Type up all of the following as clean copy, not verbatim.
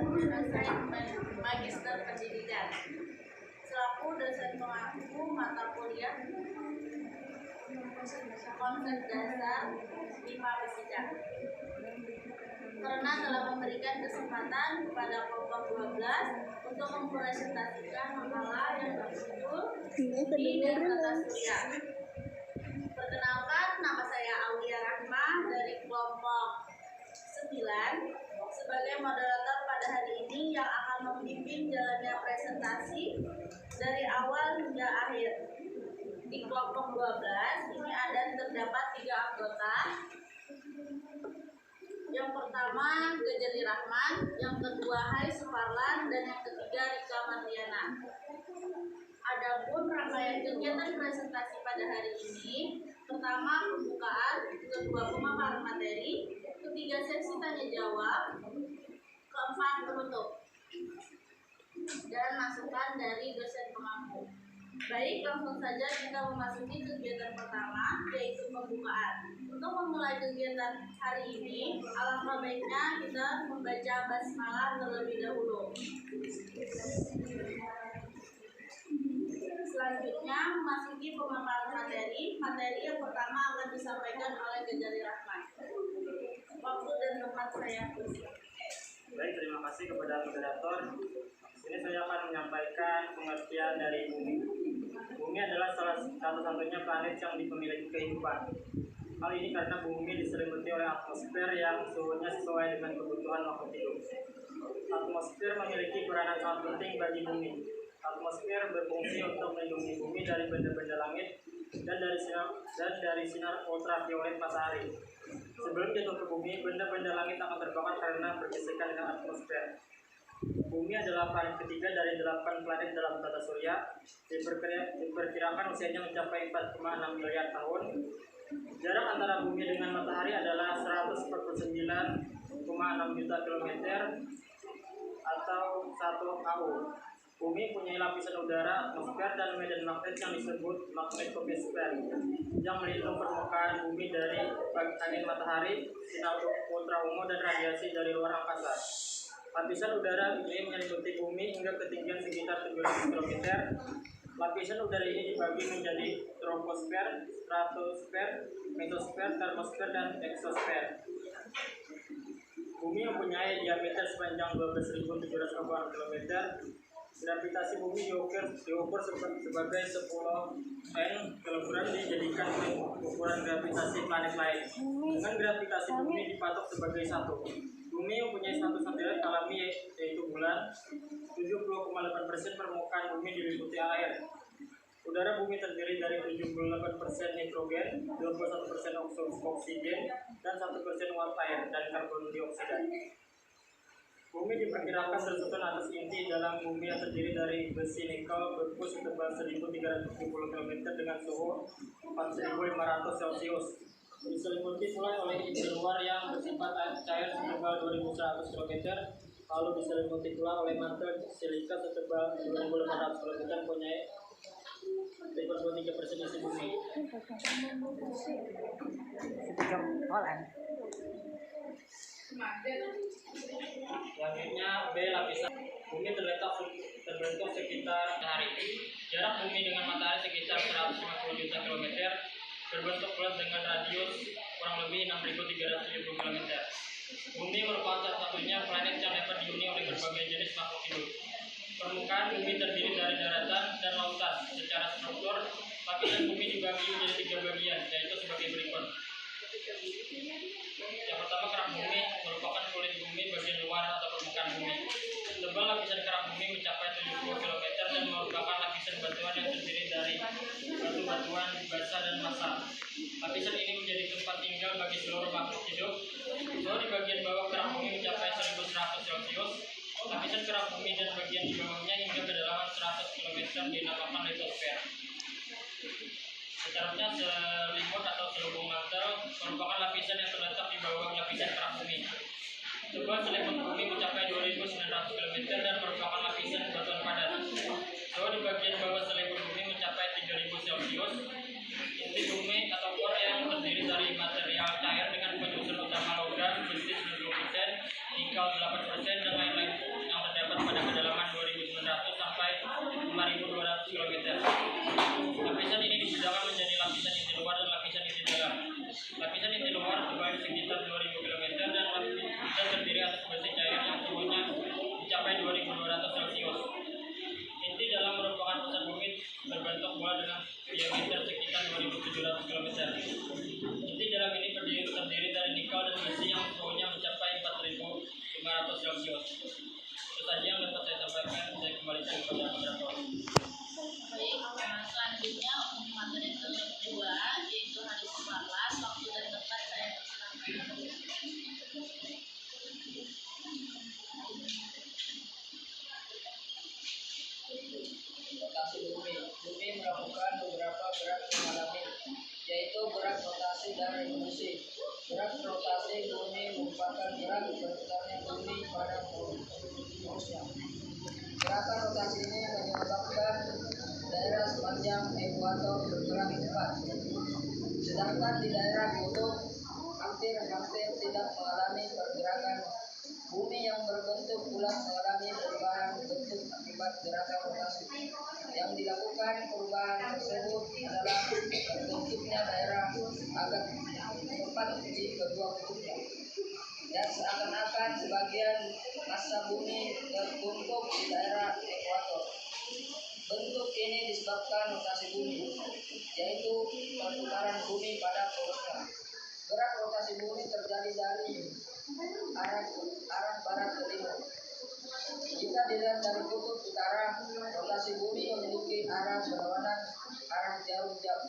selesai Magister Pendidikan selaku dosen pengampu mata kuliah konsep dasar IPA Fisika. Karena telah memberikan kesempatan kepada kelompok 12 untuk mempresentasikan makalah yang berjudul Bumi dan Tata Surya. Perkenalkan, nama saya Aulia Rahma dari kelompok 9 sebagai moderator pada hari ini yang akan memimpin jalannya presentasi dari awal hingga akhir. Di kelompok 12 ini terdapat 3 anggota. Yang pertama Gejali Rahman, yang kedua Hai Suparlan, dan yang ketiga Rika Marliana. Adapun rangkaian kegiatan presentasi pada hari ini, pertama pembukaan, kedua pemaparan materi, ketiga sesi tanya jawab, keempat penutup, dan masukan dari dosen pengampu. Baik, langsung saja kita memasuki kegiatan pertama, yaitu pembukaan. Untuk memulai kegiatan hari ini, alangkah baiknya kita membaca basmalah terlebih dahulu. Selanjutnya memasuki pemaparan materi. Materi yang pertama akan disampaikan oleh Gejali Rahman. Waktu dan tempat saya. Baik, terima kasih kepada moderator. Ini saya akan menyampaikan pengertian dari bumi. Bumi adalah salah satu-satunya planet yang memiliki kehidupan. Hal ini karena bumi diselimuti oleh atmosfer yang suhunya sesuai dengan kebutuhan makhluk hidup. Atmosfer memiliki peranan sangat penting bagi bumi. Atmosfer berfungsi untuk melindungi bumi dari benda-benda langit dan dari sinar ultraviolet matahari. Sebelum jatuh ke bumi, benda-benda langit akan terbakar karena bergesekan dengan atmosfer. Bumi adalah planet ketiga dari 8 planet dalam tata surya. Diperkirakan usianya mencapai 4,6 miliar tahun. Jarak antara bumi dengan matahari adalah 149,6 juta kilometer atau 1 AU. Bumi punya lapisan udara, atmosfer, dan medan magnet yang disebut magnetosfer yang melindungi permukaan bumi dari angin matahari, sinar ultraviolet, dan radiasi dari luar angkasa. Lapisan udara ini menyelimuti bumi hingga ketinggian sekitar 700 km. Lapisan udara ini dibagi menjadi troposfer, stratosfer, mesosfer, termosfer, dan eksosfer. Bumi mempunyai diameter sepanjang 12.700 km. Gravitasi bumi diukur sebagai 10 N kg dijadikan ukuran gravitasi planet lain. Dengan gravitasi bumi dipatok sebagai 1. Bumi mempunyai satu satelit alami yaitu bulan. 70,8% permukaan bumi diliputi air. Udara bumi terdiri dari 78% nitrogen, 21% oksigen, dan 1% uap air dan karbon dioksida. Bumi diperkirakan tersusun atas inti dalam bumi yang terdiri dari besi nikel beku setebal 1.370 km dengan suhu 4.500 Celcius. Diselimuti pula oleh inti luar yang bersifat cair setebal 2.100 km, lalu diselimuti pula oleh mantel silika setebal 2.500 km punya 3% isi bumi. Selanjutnya B, lapisan bumi terbentuk sekitar matahari. Jarak bumi dengan matahari sekitar 150 juta kilometer, berbentuk bulat dengan radius kurang lebih 6.370 km. Bumi merupakan satu-satunya planet yang dapat dihuni oleh berbagai jenis makhluk hidup. Permukaan bumi terdiri dari daratan dan lautan. Secara struktur, lapisan bumi dibagi menjadi 3 bagian, yaitu sebagai berikut. Yang pertama, kerak bumi merupakan kulit bumi bagian luar atau permukaan bumi. Tebal lapisan kerak bumi mencapai 70 km dan merupakan lapisan batuan yang terdiri dari batu-batuan basah dan masam. Lapisan ini menjadi tempat tinggal bagi seluruh makhluk hidup. Suhu di bagian bawah kerak bumi mencapai 1.100 Celcius. Lapisan kerak bumi dan bagian di bawahnya hingga kedalaman 100 km dinamakan litosfer. Sejarahnya selimut atau selubung mantel merupakan lapisan yang terletak di bawah lapisan kerak bumi. Tebal selimut bumi mencapai 2.900 km dan merupakan lapisan batuan padat. Suhu di bagian bawah selimut bumi mencapai 3.000 Celcius. Inti bumi atau core yang terdiri dari material cair dengan penyusun utama logam besi 90%, nikel 8%, osen dan lain-lain yang terdapat pada kedalaman 2.900 sampai 5.200 km. Lapisan ini dibedakan menjadi lapisan inti luar dan lapisan inti dalam. Lapisan inti luar terbagi sekitar 2.000 km dan terdiri atas besi cair yang suhunya mencapai 2.200 Celcius. Inti dalam merupakan pusat bumi berbentuk bola dengan diameter sekitar 2.700 km. Inti dalam ini terdiri dari nikel dan besi yang suhunya mencapai 4.500 Celcius. Itu saja yang dapat saya sampaikan. Saya kembalikan kepada moderator. Baik, selanjutnya untuk materi kedua yaitu hari separlas, waktu dan tempat saya persilakan. Rotasi bumi. Bumi melakukan beberapa gerak mengalami, yaitu gerak rotasi dan revolusi. Gerak rotasi bumi merupakan gerak berputarnya bumi pada porosnya. Gerakan rotasi ini menyebabkan daerah sepanjang ekuator bergerak cepat, sedangkan di daerah kutub hampir tidak mengalami pergerakan. Bumi yang berbentuk bulat mengalami perubahan bentuk akibat gerakan rotasi. Yang dilakukan perubahan tersebut adalah terbentuknya daerah agak tepat di kedua kutubnya, dan seakan-akan sebagian massa bumi tertumpuk di daerah ekuator. Bentuk ini disebabkan rotasi bumi, yaitu perputaran bumi pada porosnya. Gerak rotasi bumi terjadi dari arah barat ke timur. Jika dilihat dari kutub utara, rotasi bumi memiliki arah berlawanan arah jarum jam.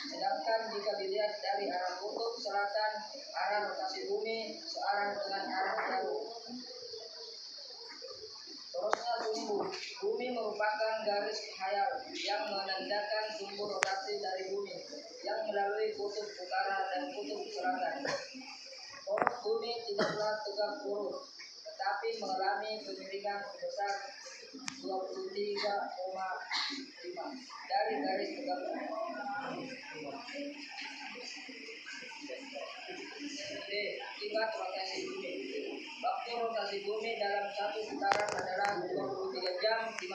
Sedangkan jika dilihat dari arah kutub selatan, arah rotasi bumi searah dengan arah jarum. Porosnya sumbu. Bumi merupakan garis khayal yang menandakan sumbu rotasi dari bumi yang melalui kutub utara dan kutub selatan. Poros bumi tidaklah tegak lurus, tetapi mengalami kemiringan sebesar 23,5 dari garis tegak. D. Akibat rotasi bumi. Waktu rotasi bumi dalam satu putaran adalah 23 jam 56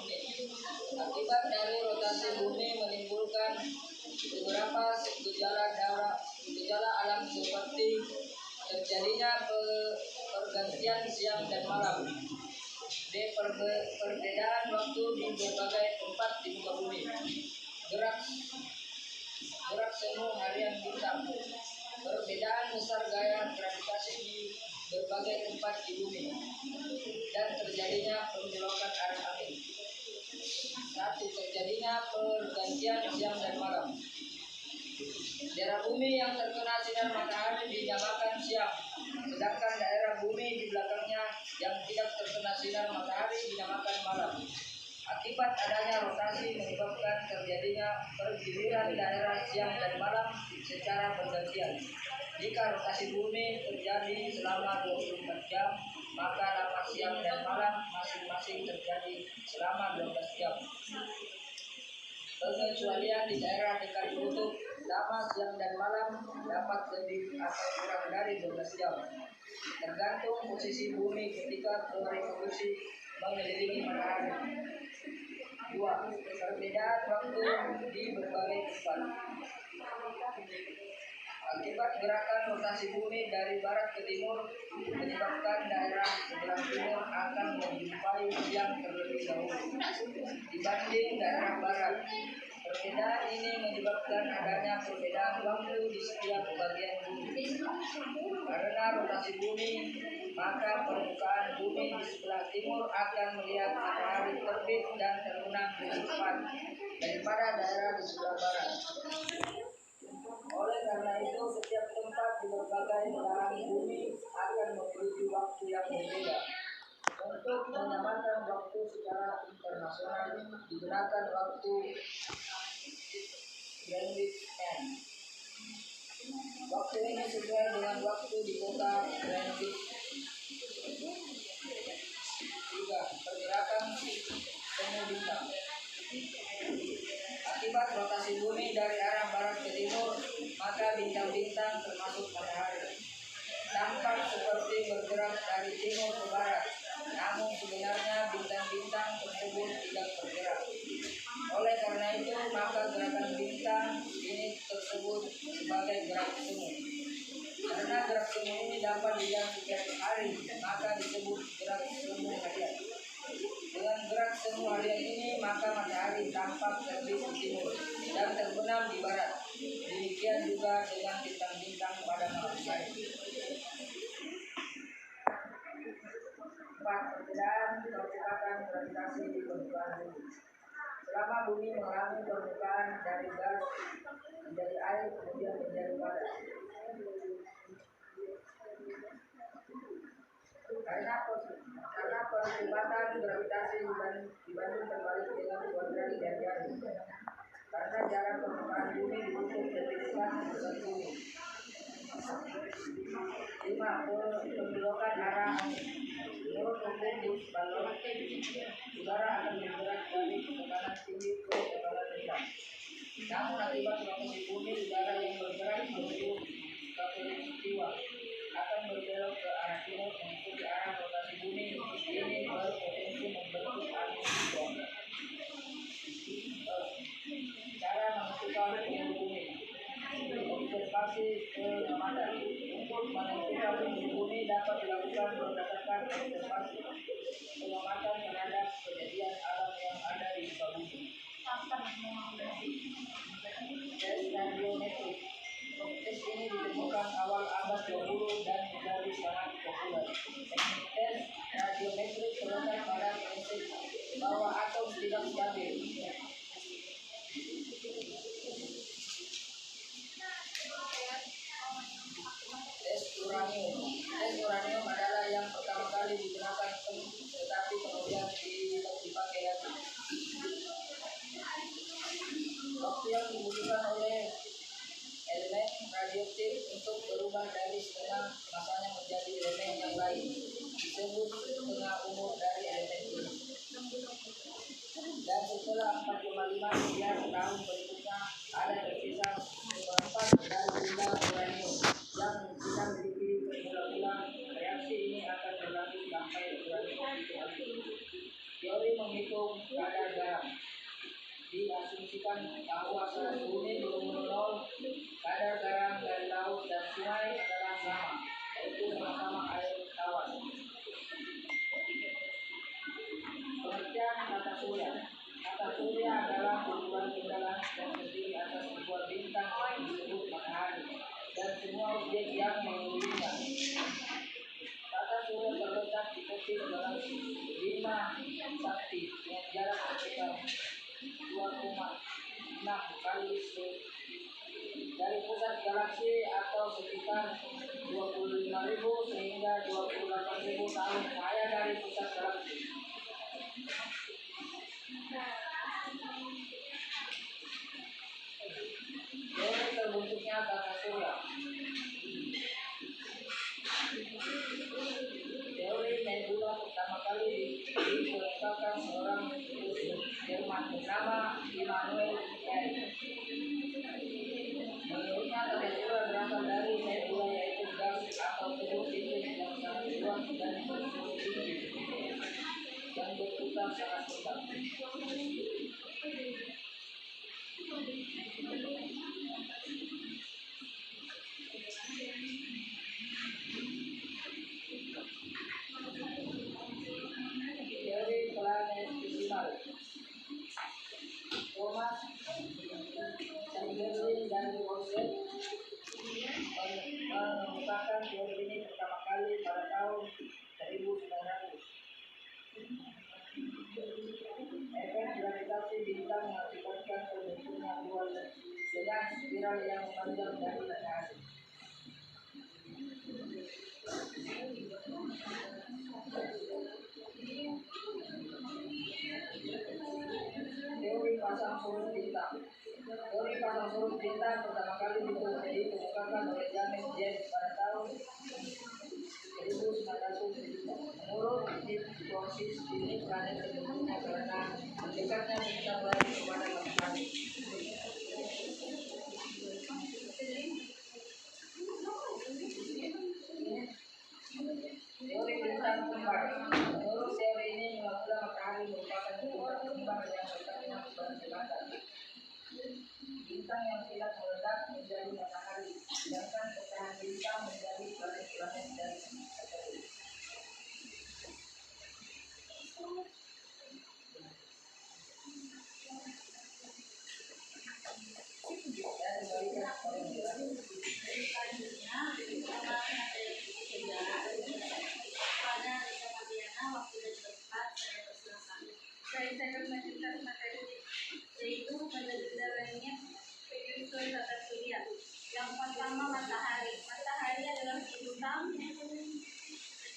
menit. Akibat dari rotasi bumi menimbulkan beberapa gejala alam seperti terjadinya pergantian siang dan malam. D. Perbedaan waktu di berbagai tempat di muka bumi. Gerak semu harian bintang. Perbedaan besar gaya gravitasi di berbagai tempat di bumi dan terjadinya pembelokan arah angin. 1. Terjadinya pergantian siang dan malam. Daerah bumi yang terkena sinar matahari dinamakan siang, sedangkan daerah bumi di belakangnya yang tidak terkena sinar matahari dinamakan malam. Akibat adanya rotasi menyebabkan terjadinya pergiliran daerah siang dan malam secara bergantian. Jika rotasi bumi terjadi selama 24 jam, maka lama siang dan malam masing-masing terjadi selama 12 jam. Pengecualian di daerah dekat kutub, lama siang dan malam dapat lebih atau kurang dari 12 jam, tergantung posisi bumi ketika revolusi mengelilingi matahari. 2. Perbedaan waktu di berbagai tempat. Akibat gerakan rotasi bumi dari barat ke timur menyebabkan daerah sebelah timur akan menjumpai siang terlebih dahulu dibanding daerah barat. Perbedaan ini menyebabkan adanya perbedaan waktu di setiap bagian bumi. Karena rotasi bumi, maka permukaan bumi di sebelah timur akan melihat matahari terbit dan terbenam lebih cepat daripada daerah di sebelah barat. Oleh karena itu, setiap tempat di berbagai belahan bumi akan memiliki waktu yang berbeda. Untuk menyamakan waktu secara internasional digunakan waktu Greenwich Mean. Waktu ini sesuai dengan waktu di kota Greenwich. 3. Pergerakan semu bintang. Akibat rotasi bumi dari arah barat ke timur, maka bintang-bintang termasuk matahari tampak seperti bergerak dari timur ke Karena gerak semu ini dapat dilihat setiap hari, maka disebut gerak semu harian. Dengan gerak semu harian ini, maka matahari tampak terbit di timur dan terbenam di barat. Demikian juga dengan bintang-bintang pada malam hari. 4. Perbedaan percepatan gravitasi di permukaan bumi. Selama bumi mengalami permukaan dari gas menjadi air kemudian menjadi padat. Karena percepatan gravitasi dibanding terbalik dengan kuadratik dan jari. Karena jarak permukaan bumi ditutup terpisah dengan bumi. 5. Pembelokan arah angin. Menurut hukum Hughes balon udara akan bergerak dari tekanan tinggi ke tekanan rendah. Namun akibat rotasi bumi, udara yang bergerak menuju khatulistiwa akan berbelok ke arah timur mengikuti arah rotasi bumi. Ini berpotensi membentuk angin siklon. Cara menentukan umur bumi. Observasi pengamatan. Untuk menentukan umur bumi dapat dilakukan berdasarkan observasi pengamatan terhadap kejadian alam yang ada di muka bumi. Tes radiometrik. Tes ini ditemukan awal abad 20 dan menjadi sangat populer. Teknik tes radiometrik terletak pada prinsip bahwa atom tidak stabil. Tes uranium. Tes uranium adalah yang pertama kali digunakan tetapi kemudian dipakai lagi. Waktu yang dibutuhkan oleh elemen radioaktif untuk berubah dari setengah masanya menjadi elemen yang lain disebut setengah umur dari elemen ini. Dan setelah 4,5 miliar tahun berikutnya ada tersisa seperempat dari jumlah uranium yang tidak memiliki formula. Reaksi ini akan berlanjut sampai uranium itu habis. Teori menghitung kadar garam. Diasumsikan bahwa saat bumi berumur 0, kadar garam dari laut dan sungai adalah sama, yaitu sama-sama air tawar. Pengertian kata surya. Kata surya adalah kumpulan bintang yang terdiri atas sebuah bintang yang disebut matahari dan semua objek yang mengelilinginya. Kata surya terletak di tepi dalam 5 sakti dengan jarak sekitar 2,6 kali dari pusat galaksi atau sekitar 25.000 sehingga 28.000 tahun cahaya dari pusat galaksi. Teori terbentuknya kata surya. Teori nebula pertama kali dikemukakan seorang Jerman bernama Immanuel Kant. Menurutnya kata surya berasal dari nebula, yaitu gas atau telur tipis yang sangat luas dan bersuhu tinggi yang berputar sangat cepat. Teori planetesimal. Thomas Chamberlain dan Worcester mengemukakan teori ini pertama kali pada tahun 1900. Efek gravitasi bintang mengakibatkan terbentuknya dua lengah spiral yang memanjang dari matahari. Teori pasang surut bintang. Teori pasang surut bintang pertama kali dikemukakan oleh James James pada tahun 1907. Menurut hipotesis ini, planet terbentuknya karena mendekatnya bintang lain kepada matahari. Teori bintang kembar. Menurut teori ini, mula-mula matahari merupakan bintang kembar yang letaknya berjelasan. Bintang yang tidak meledak menjadi matahari, sedangkan pecahan bintang menjadi waktu dan tempat saya persilakan. Baik, saya akan melanjutkan materi yaitu pada bidang lainnya penyusun tata surya. Yang pertama matahari. Matahari adalah bintang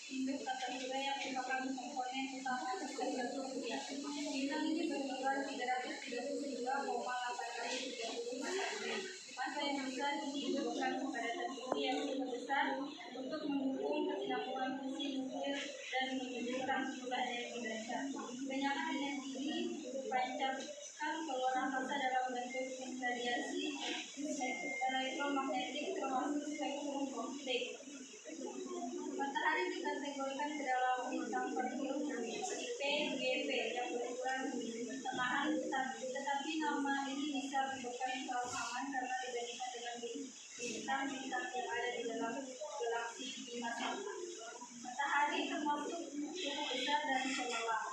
induk tata surya yang merupakan komponen utama dari tata surya. Bintang ini berukuran 332,830 masa bumi. Masa yang besar ini diberikan kepadatan bumi yang cukup besar untuk mendukung kesinambungan fungsi nuklir dan menunjukkan jumlah energi dasar. Kebanyakan energi ini dipancarkan keluar angkasa dalam bentuk radiasi elektromagnetik termasuk spektrum konflik. Matahari dikategorikan ke dalam bintang berhulu tipe GP yang berukuran setengahan besar, tetapi nama ini bisa menyebabkan kesalahpahaman karena dibandingkan dengan bintang-bintang yang ada di dalam galaksi Bima Sakti. Matahari termasuk cukup besar dan cemerlang.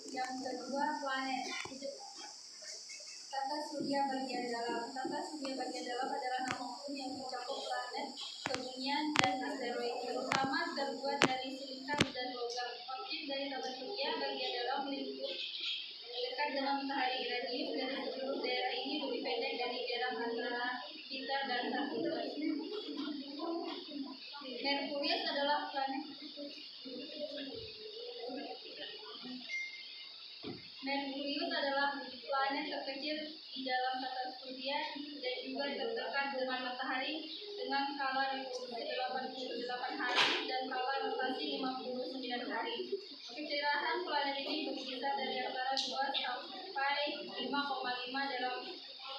Yang kedua, planet. Tata surya bagian dalam. Tata surya bagian dalam adalah nama umum yang mencakup planet, kebumian, dan asteroid, terutama terbuat dari silikon dan logam. Objek dari tata surya bagian dalam melingkup dekat dengan matahari. Radius dari seluruh daerah ini lebih pendek dari jarak antara kita dan Saturnus. Merkurius adalah planet terkecil di dalam tata surya dan juga terdekat dengan matahari dengan skala revolusi 88 hari dan skala rotasi 59 hari. Kecerahan planet ini berkisar dari antara 2 sampai 5,5 dalam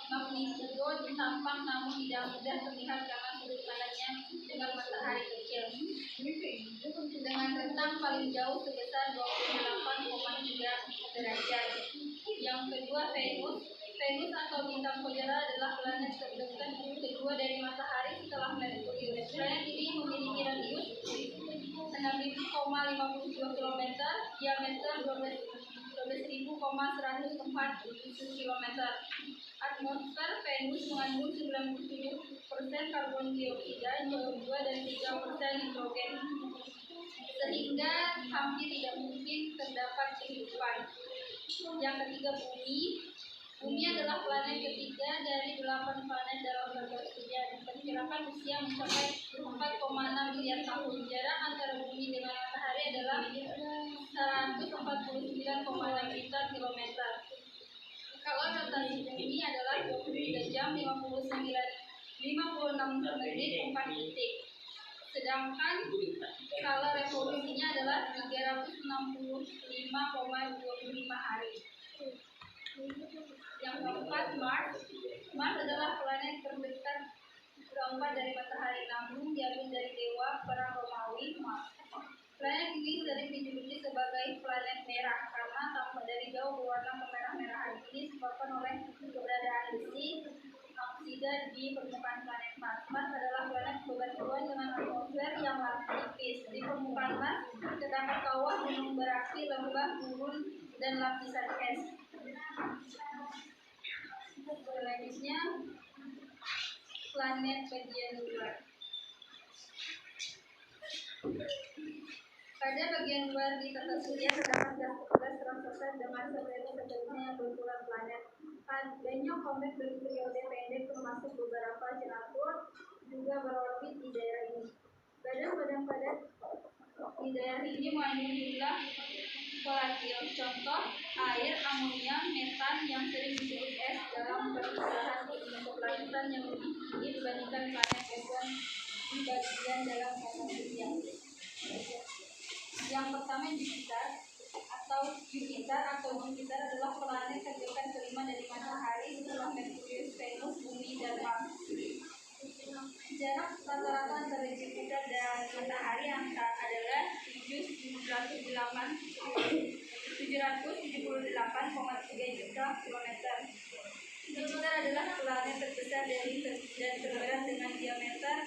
magnitudo tampak, namun tidak mudah terlihat karena sudut pandangnya dengan matahari kecil. Dengan rentang paling jauh sebesar 28,3 derajat. Yang kedua, Venus. Venus atau bintang saudara adalah planet terdekat kedua dari matahari setelah Merkurius. Planet ini memiliki radius 6.052 km, diameter 12.147 km. Atmosfer Venus mengandung 97% karbon dioksida, CO2, dan 3% nitrogen, sehingga hampir tidak mungkin terdapat kehidupan. Yang ketiga, Bumi. Bumi adalah planet ketiga dari 8 planet dalam tata surya. Diperkirakan usia mencapai 4,6 miliar tahun. Jarak antara Bumi dengan matahari adalah 149,6 juta kilometer. Kalau rotasi Bumi adalah 23 jam 56 menit 4 detik. Sedangkan skala revolusinya adalah 365,25 hari. Yang keempat, Mars. Mars adalah planet terdekat keempat dari matahari, namun diambil dari dewa perang Romawi, Mars. Planet ini sering dijuluki sebagai planet merah karena tampak dari jauh berwarna kemerah-merahan. Ini disebabkan oleh keberadaan besi oksida di permukaan planet Mars. Mars adalah planet bebatuan dengan atmosfer yang tipis. Di permukaan Mars terdapat kawah gunung berapi, lembah, gurun, dan lapisan es. Selanjutnya, planet bagian luar. Pada bagian luar di tata surya terdapat gas raksasa dengan satelit-satelitnya yang berukuran planet. Banyak komet berperiode pendek termasuk beberapa Centaur juga berorbit di daerah ini. Badan-badan padat di daerah ini mengandung jumlah volatil, contoh air, amonia, metan yang sering disebut es dalam perpindahan untuk lapisan yang lebih tinggi dibandingkan planet F1 di bagian dalam tata surya. Yang pertama, Jupiter adalah planet terdekat kelima dari matahari setelah Merkurius, Venus, Bumi, dan Mars. Jarak rata-rata antara Jupiter dan matahari adalah 778,7 kilometer. Jupiter adalah planet terbesar dan terberat dengan diameter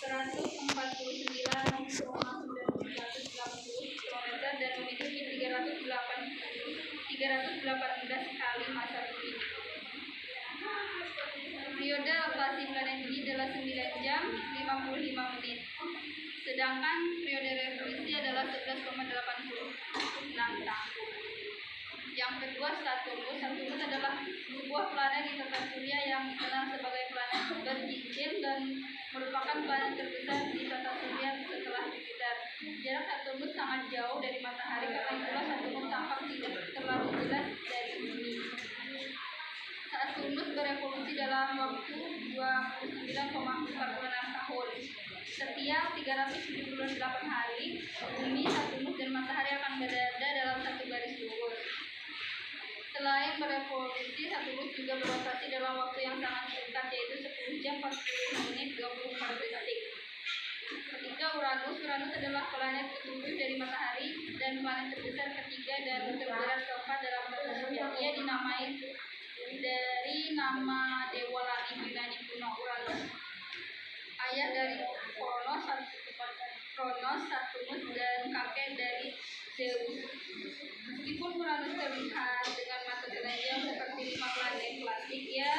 149,980 km dan memiliki 318 kali massa bumi. Periode rotasi planet ini adalah 9 jam 55 menit. Sedangkan periode revolusi adalah 11,86 tahun. Yang kedua, Saturnus. Saturnus adalah sebuah planet di tata surya yang dikenal sebagai planet bercincin dan merupakan planet terbesar di tata surya setelah Jupiter. Jarak Saturnus sangat jauh dari matahari, karena itulah Saturnus tampak tidak terlalu jelas dari bumi. Saturnus berevolusi dalam waktu 29,46 tahun. Setiap 378 hari, bumi, Saturnus, dan matahari akan berada dalam satu garis lurus. Selain berevolusi, Saturnus juga berotasi dalam waktu yang sangat singkat, yaitu 10 jam 40 menit 24 detik. Ketiga, Uranus. Uranus adalah planet ke-7 dari matahari dan planet terbesar ketiga dan terberat keempat dalam tata surya. Ia dinamai dari nama dewa langit Yunani kuno, Uranus, ayah dari Kronos, Saturnus, dan kakek dari Zeus. Meskipun Uranus terlihat dengan mata telanjang seperti 5 planet klasik, ia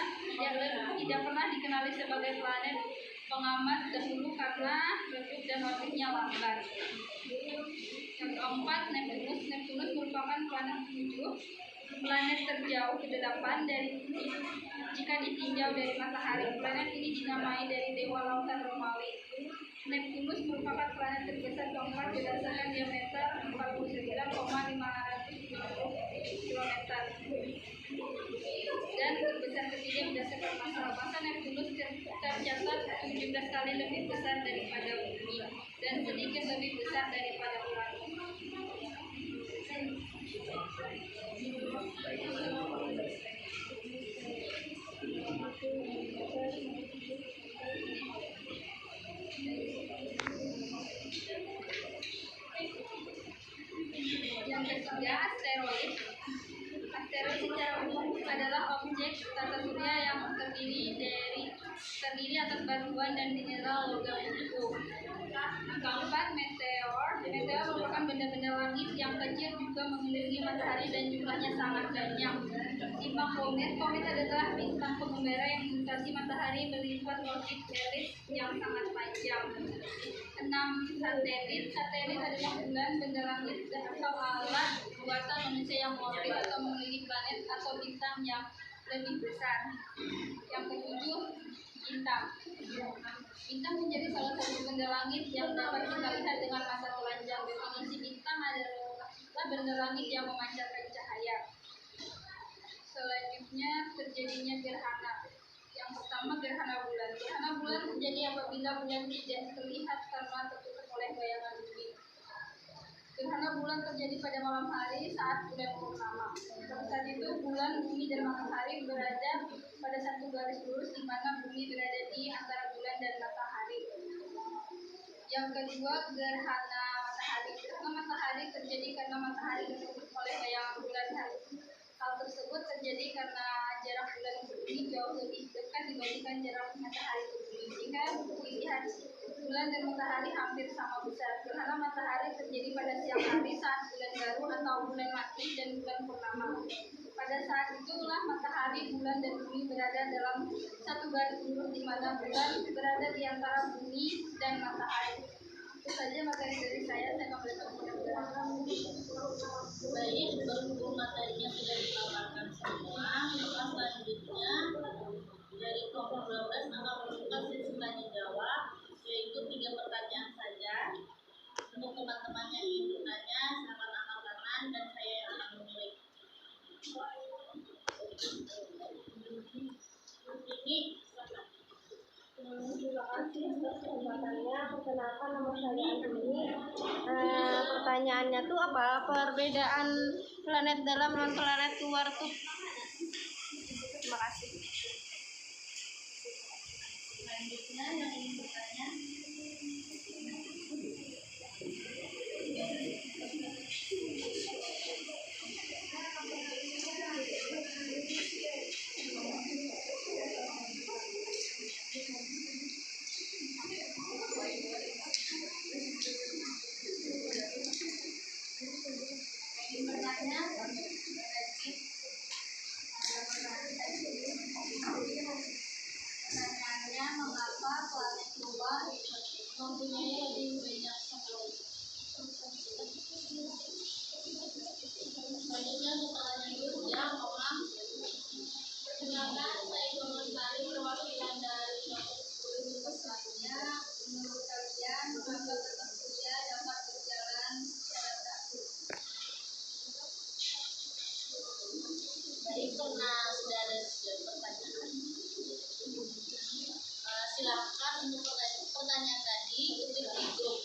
tidak pernah dikenali sebagai planet pengamat dahulu karena bentuk dan orbitnya lambat. Yang keempat, Neptunus. Neptunus merupakan planet ke-7, planet terjauh ke-8 dari bumi jika ditinjau dari matahari. Planet ini dinamai dari dewa lautan Romawi. Neptunus merupakan planet terbesar keempat berdasarkan diameter 49,550 km dan terbesar ketiga berdasarkan massa. Massa Neptunus tercatat 17 kali lebih besar daripada bumi dan sedikit lebih besar daripada Uranus. Yang ketiga, asteroid. Asteroid secara umum adalah objek tata surya yang terdiri atas batuan dan mineral logam utuh. Keempat, meteor. Meteor merupakan benda-benda langit yang kecil juga mengelilingi matahari dan jumlahnya sangat banyak. Timbang komet. Komet adalah bintang pengembara yang melintasi matahari melipat orbit elis yang sangat panjang. 6, satelit. Satelit adalah bulan, benda langit atau alat buatan manusia yang orbit atau mengelilingi planet atau bintang yang lebih besar. Yang ketujuh, bintang. Bintang menjadi salah satu benda langit yang dapat kita lihat dengan mata telanjang. Definisi bintang adalah benda langit yang memancarkan cahaya. Selanjutnya, terjadinya gerhana. Yang pertama, gerhana bulan. Gerhana bulan terjadi apabila bulan tidak terlihat karena tertutup oleh bayangan bumi. Gerhana bulan terjadi pada malam hari saat bulan purnama. Pada saat itu bulan, bumi, dan matahari berada pada satu garis lurus di mana bumi berada di antara bulan dan matahari. Yang kedua, gerhana matahari. Gerhana matahari terjadi karena matahari tertutup oleh bayangan bulan. Hal tersebut terjadi karena jarak bulan ke bumi jauh lebih dekat dibandingkan jarak matahari ke bumi. Jika dilihat, bulan dan matahari hampir sama besar. Gerhana matahari terjadi pada siang hari saat bulan baru atau bulan mati dan bulan purnama. Pada saat itulah matahari, bulan, dan bumi berada dalam satu garis lurus di mana bulan berada di antara bumi dan matahari. Itu saja materi dari saya kembali kepada Baik, berhubung materinya sudah dipaparkan semua, maka selanjutnya dari kelompok 12 maka membuka sesi tanya jawab, yaitu 3 pertanyaan saja. Untuk teman-teman yang ingin bertanya, silakan angkat tangan dan saya yang akan memilih. Ini silakan. Terima kasih atas kesempatannya. Perkenalkan, nama saya Antoni. Pertanyaannya tuh apa? Perbedaan planet dalam dan planet luar tuh. Terima kasih. Selanjutnya yang ingin bertanya. Baik, karena sudah ada pertanyaan, silakan untuk pertanyaan tadi ketik di grup.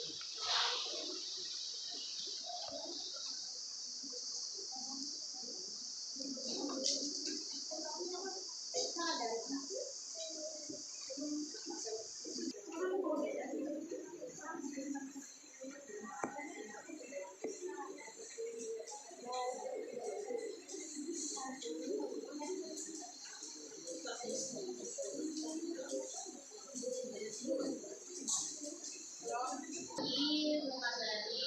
Jadi bukan dari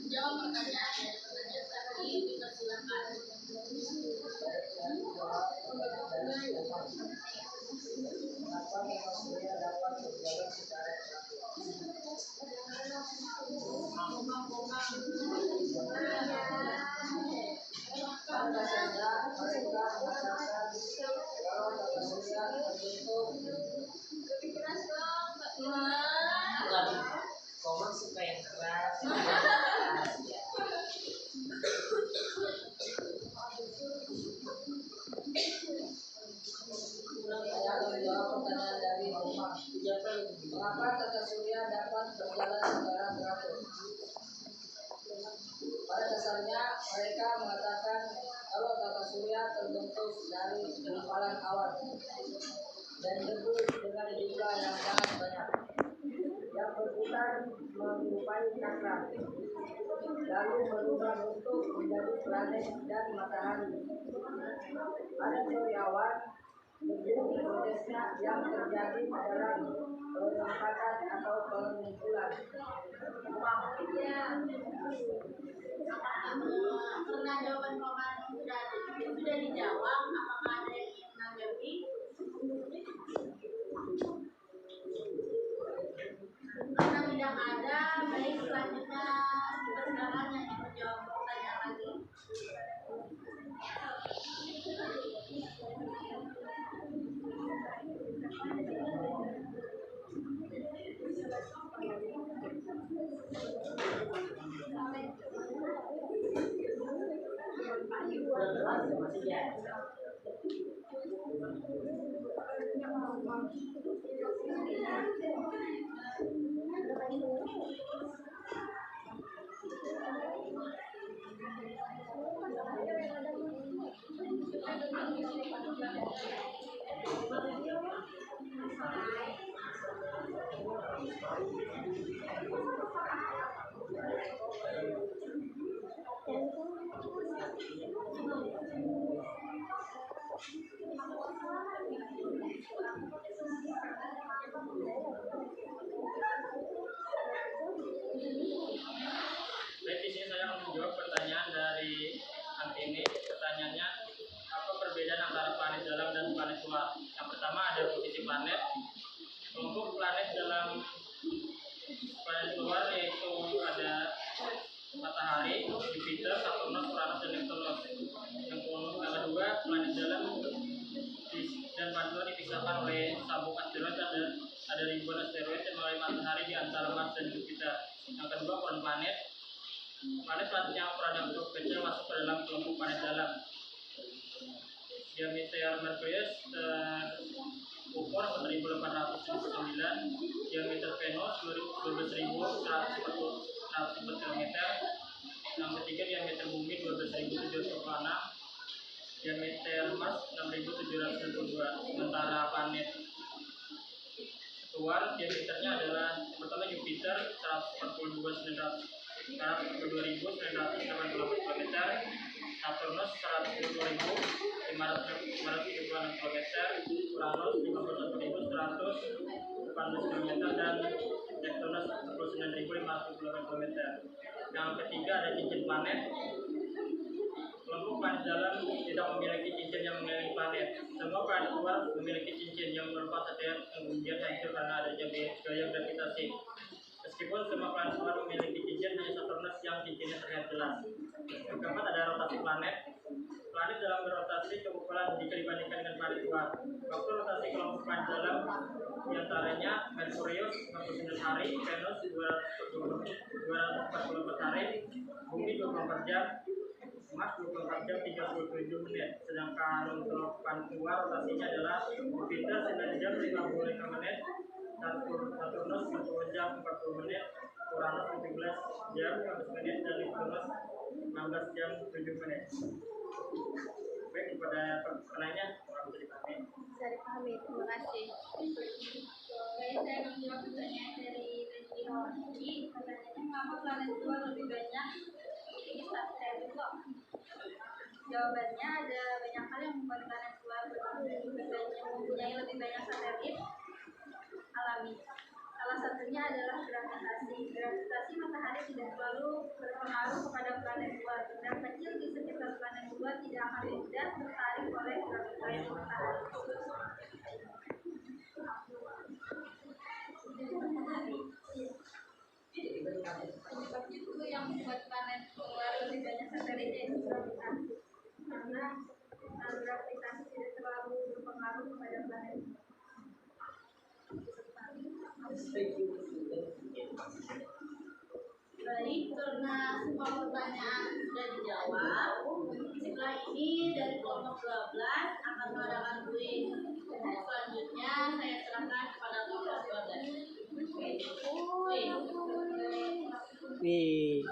jawab pertanyaan dari pertanyaan tadi, kita silakan. Mengapa Kepala Surya dapat berjalan secara teratur? Pada dasarnya mereka mengatakan kalau tata surya terbentuk Komang suka yang keras. Saya akan menjawab pertanyaan dari Komang. Mengapa tata surya dapat berjalan secara teratur? Pada dasarnya mereka mengatakan kalau tata surya terbentuk dari gumpalan awan dan debu dengan jumlah yang sangat banyak yang berputar menyerupai cakra lalu berubah bentuk menjadi planet dan matahari. Ada teori awan begini prosesnya yang terjadi adalah pelempatan atau pengumpulan. Karena jawaban Koman sudah dijawab, apakah ada yang ingin menanggapi? Karena tidak ada, baik selanjutnya silakan yang ingin menjawab pertanyaan lagi. Baik, di sini saya akan menjawab pertanyaan dari Antini. Pertanyaannya, apa perbedaan antara planet dalam dan planet luar? Yang pertama ada posisi planet. Kelompok planet dalam planet luar yaitu ada Matahari, Jupiter, Saturnus, Uranus, dan Neptunus. Yang kedua, planet dalam dan planet luar dipisahkan oleh sabuk asteroid. Ada ribuan asteroid yang melalui Matahari di antara Mars dan Jupiter. Yang kedua, planet. Planet yang ukurannya bentuk kecil masuk ke dalam kelompok planet dalam. Diameter Merkurius ukur 4.809, diameter Venus 12.140 km. Yang ketiga, diameter Bumi 12.706, diameter Mars 6.762. Sementara planet luar diameternya adalah yang pertama Jupiter 142.980 km, Saturnus 110.576 km, Uranus 51.118 km, dan Neptunus 49.058 km. Yang ketiga ada cincin planet. Kelompok planet dalam tidak memiliki cincin yang mengelilingi planet. Semua planet luar memiliki cincin yang berupa satelit yang kemudian hancur karena adanya gaya gravitasi. Meskipun semua planet luar memiliki cincin, hanya Saturnus yang cincinnya terlihat jelas. Yang keempat ada rotasi planet. Planet dalam berotasi cukup pelan jika dibandingkan dengan planet luar. Waktu rotasi kelompok planet dalam diantaranya Merkurius 59 hari, Venus 244 hari, Bumi 24 jam, Mars Mas 24 jam 37 menit. Sedangkan untuk Vancouver rotasinya adalah Jupiter 9 jam 55 menit, Saturnus 10 jam 40 menit, Uranus 17 jam 15 menit, dan Neptunus 16 jam 7 menit. Baik, kepada penanya, mohon bisa dipahami. Bisa dipahami, terima kasih. Baik, saya menjawab pertanyaan dari Reni Rawati. Pertanyaannya, mengapa planet luar lebih banyak memiliki satelit kok? Jawabannya ada banyak hal yang membuat planet luar mempunyai lebih banyak satelit alami. Salah satunya adalah gravitasi. Gravitasi matahari tidak selalu berpengaruh kepada planet luar. Benda kecil di sekitar planet luar tidak akan mudah tertarik oleh gravitasi matahari. Penyebab itu yang membuat planet luar lebih banyak satelit yaitu gravitasi. Karena gravitasi tidak terlalu berpengaruh kepada planet. Baik, karena semua pertanyaan sudah dijawab, setelah ini dari kelompok 12 akan mengadakan kuis. Selanjutnya saya serahkan kepada kelompok 12. Wih.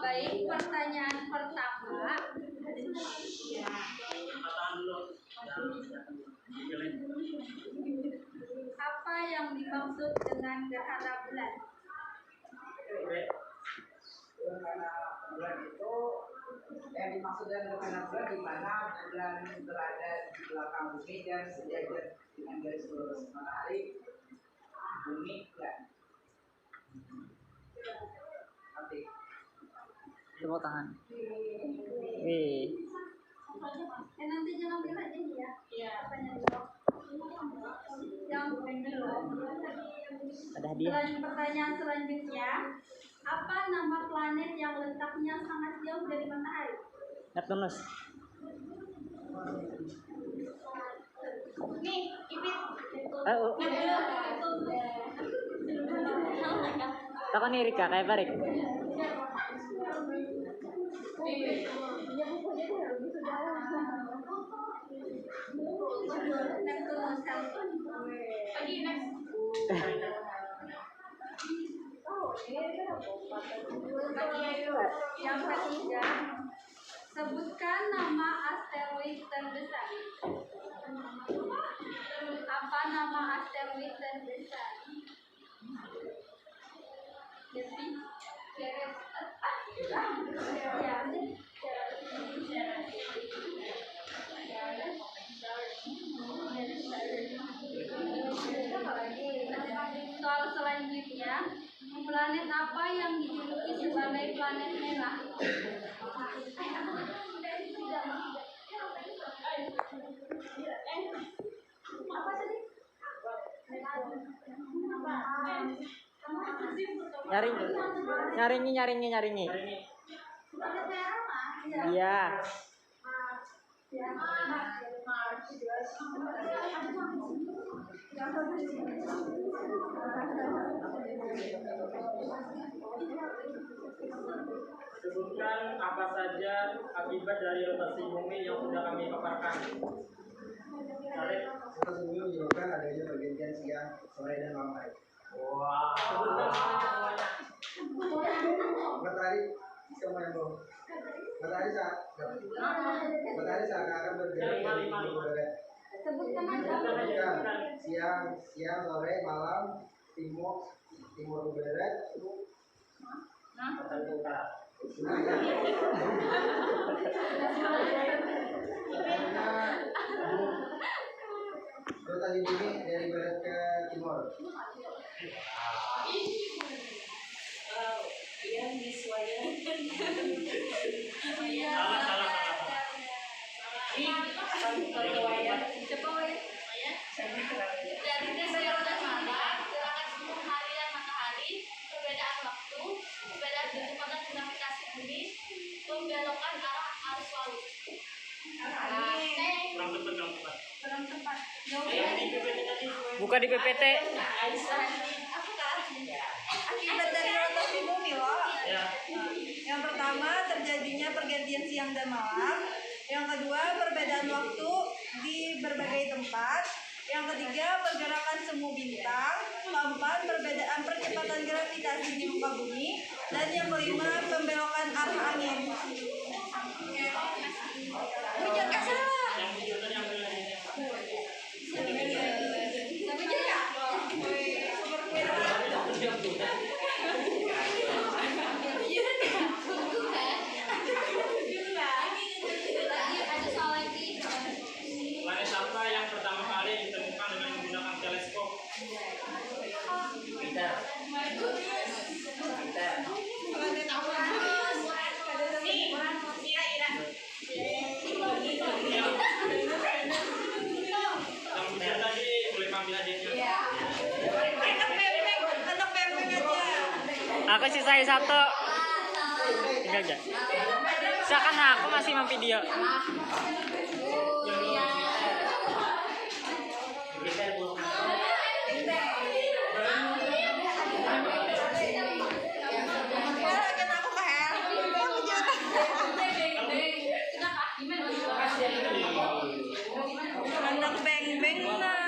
Baik, pertanyaan pertama. Apa yang dimaksud dengan gerhana bulan? Gerhana bulan itu yang dimaksud dengan gerhana bulan di mana bulan berada di belakang bumi dan sejajar dengan garis lurus matahari bumi ya. Nanti. Tepuk tangan. Wih. Nanti jangan bilang aja ya. Iya. Pertanyaan dulu. Yang dulu. Ada hadiah. Pertanyaan selanjutnya, apa nama planet yang letaknya sangat jauh dari matahari? Neptunus. Nih, Ipit. Takon nih Rika, kayak Parik. Yang ketiga, sebutkan nama asteroid terbesar. Apa nama asteroid terbesar? Devi, Ceres, soal selanjutnya, planet apa yang dijuluki sebagai planet merah? Apa tadi? Nyaringi. Planet merah mah? Iya. Sebutkan apa saja akibat dari rotasi bumi yang sudah kami paparkan. Tarik. Rotasi bumi menyebabkan adanya pergantian siang, sore, dan malam hari. Wah. Sebutkan semuanya. Matahari sama yang bawah. Matahari saat akan bergerak dari timur ke barat. Sebutkan aja. Sebutkan siang, sore, malam, timur ke barat. Matahari utara. Rotasi bumi dari barat ke timur. Salah. Dari tes yang udah salah, gerakan 10 harian matahari, perbedaan waktu, perbedaan kecepatan gravitasi bumi, pembelokan arah arus laut. Kurang tepat. Belum tepat. Yang di PPT tadi. Buka di PPT. Akibat dari rotasi bumi, Wak. Ya. Yang pertama, terjadinya pergantian siang dan malam. Yang kedua, perbedaan waktu di berbagai tempat. Yang ketiga, pergerakan semu bintang. Keempat, perbedaan percepatan gravitasi di muka bumi. Dan yang kelima, pembelokan arah angin. Hujan salah. Yang bujur tadi ambil lagi. Planet apa yang pertama kali ditemukan dengan menggunakan teleskop? Peter. Yang bujur tadi boleh ambil aja. Anak bebek aja. Aku sisain satu. Tinggal aja. Silakan aku masih mau video. Peter belum. Kan aku ke Hel. Anak beng-beng nah.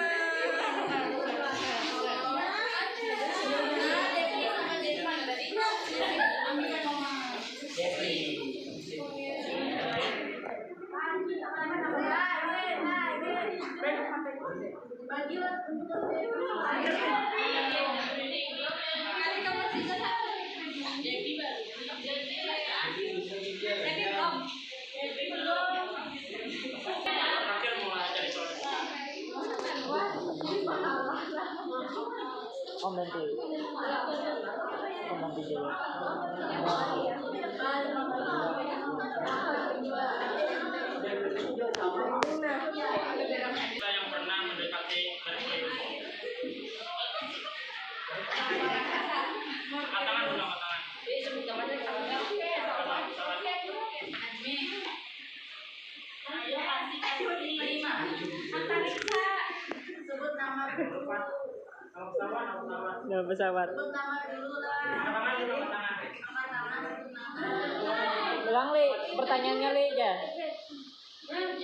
Terakhir mulai dari soal. Om nanti. Om nanti dulu. Kita yang pernah mendekati Merkurius. Angkat tangan dulu, angkat tangan. Sebut nama dulu. Nama pesawat. Sebut nama dulu lah. Angkat tangan dulu, angkat tangan. Angkat tangan, sebut nama. Ulang li, pertanyaannya li ya.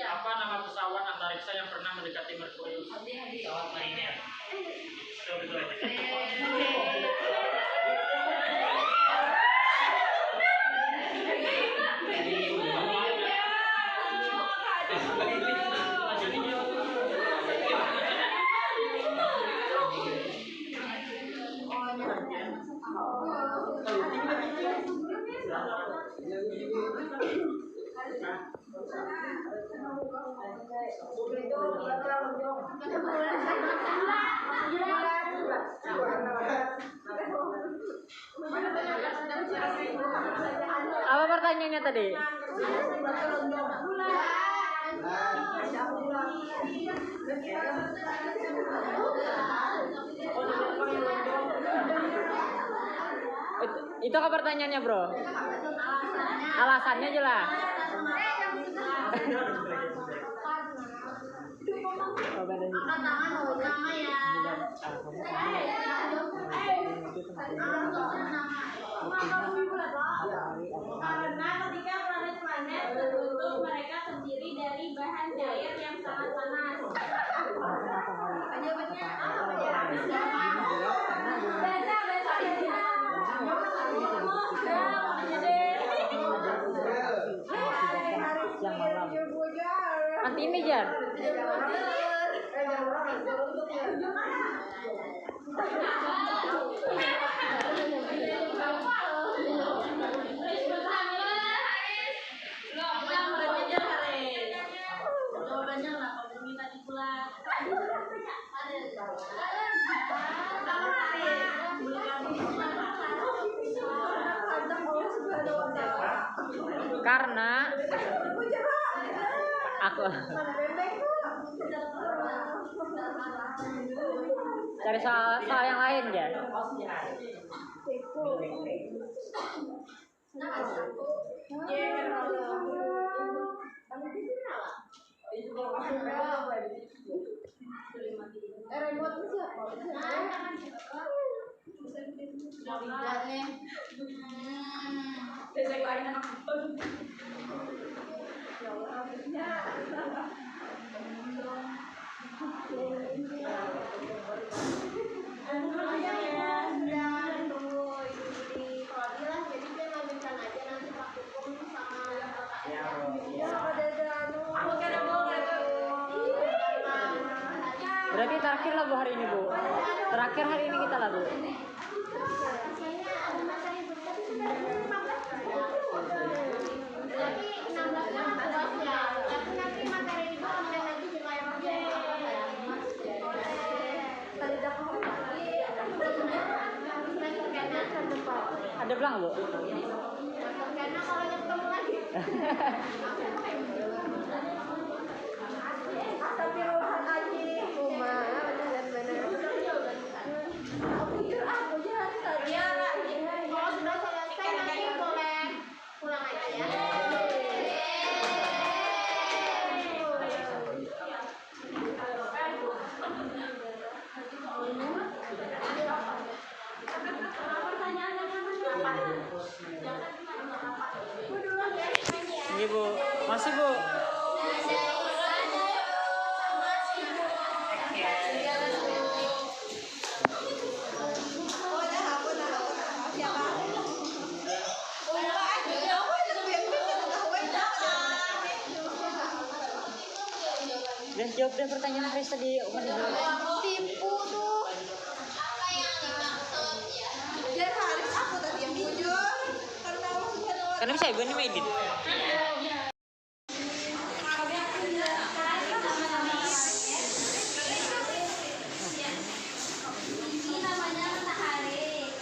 Apa nama pesawat antariksa yang pernah mendekati Merkurius? Pesawat mariner. Betul. Apa pertanyaannya tadi? Itu apa pertanyaannya, Bro? Alasannya jelas. Angkat tangan, sebut nama ya. Karena ketika planet-planet terbentuk, mereka terdiri dari bahan cair yang sangat panas. Jawabannya apa ya? Yang malam. Nanti ini Jan. Jawabannya kenapa bumi tadi bulat? Karena aku cari soal yang lain ya. Remote siapa? Lihat nih. Berarti terakhir lah Bu hari ini Bu. Terakhir hari ini kita lah Bu. Ada belang Bu? Karena kalau ketemu lagi. Tapi ruhan aja rumah benar-benar. Aku jalan saja. Kalau sudah selesai nanti boleh pulang aja ya. Ini Bu, masih Bu. Udah jawab deh pertanyaan Chris tadi. Tipu tuh. Biar Haris aku tadi yang jujur. Karena bisa Ibu ini edit. Ini namanya matahari.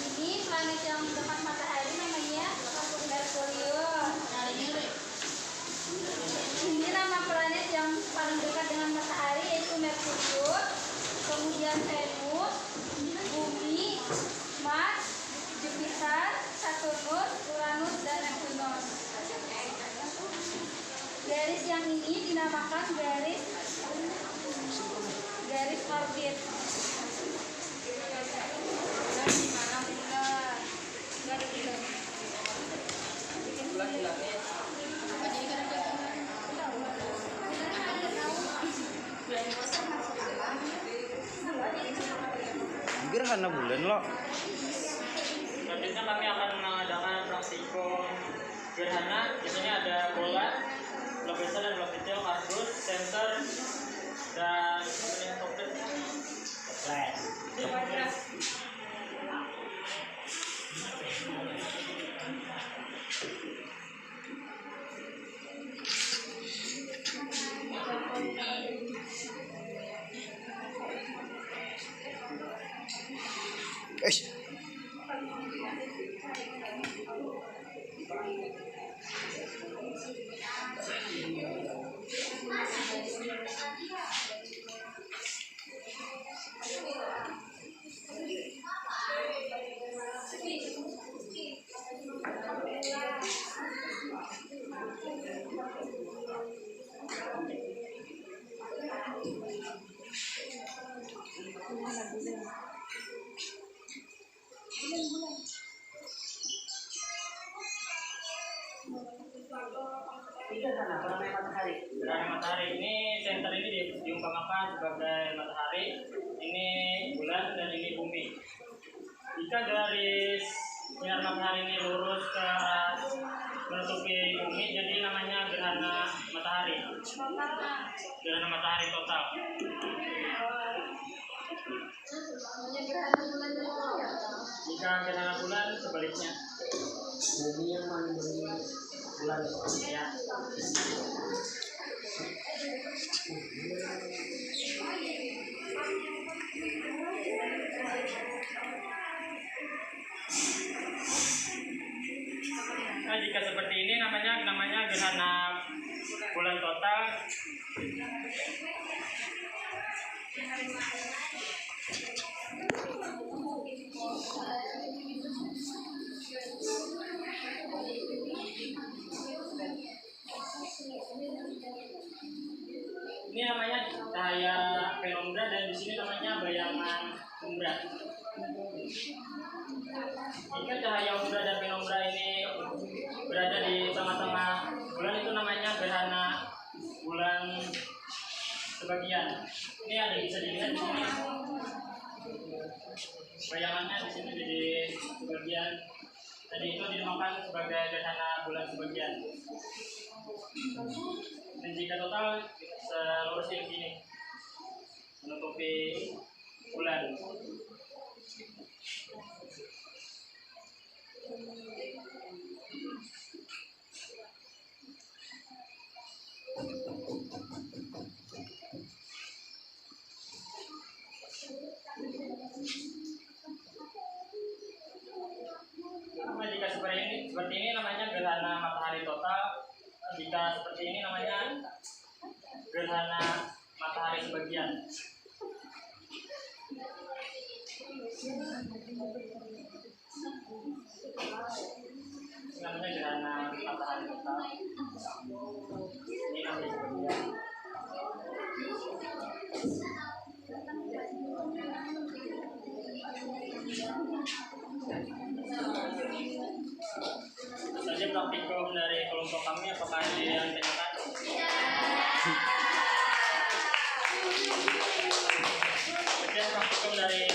Ini planet yang dekat matahari namanya Merkurius. Ini nama planet yang paling dekat dengan matahari yaitu Merkurius, kemudian Venus, Bumi, Mars, Jupiter, Saturnus, Uranus, dan Neptunus. Garis yang ini dinamakan garis orbit. Gerhana bulan loh. Selanjutnya kami akan mengadakan praktikum gerhana. Biasanya ada bola, blok besar dan blok kecil, kardus, senter, dan toplet. Gerhana matahari ini center ini diumpamakan sebagai matahari, ini bulan dan ini bumi. Jika garis sinar matahari ini lurus ke arah menutupi bumi, jadi namanya gerhana matahari. Gerhana matahari total. Jika gerhana bulan sebaliknya. Bumi yang mengelilingi bulan. Ya. Nah, jika seperti ini namanya gerhana bulan total. penumbra. Jika cahaya umbra dan penumbra ini berada di tengah-tengah bulan, itu namanya gerhana bulan sebagian. Ini ada bisa dilihat di sini. Bayangannya di sini jadi sebagian. Tadi itu dinamakan sebagai gerhana bulan sebagian. Dan jika total selurus yang gini menutupi bulan. Nah, jika seperti ini namanya gerhana matahari total. Jika seperti ini namanya gerhana matahari sebagian. Namanya gerhana matahari total. Ini namanya sebagian. Saja praktikum dari kelompok kami, apakah ada yang ditanyakan? Sekian praktikum dari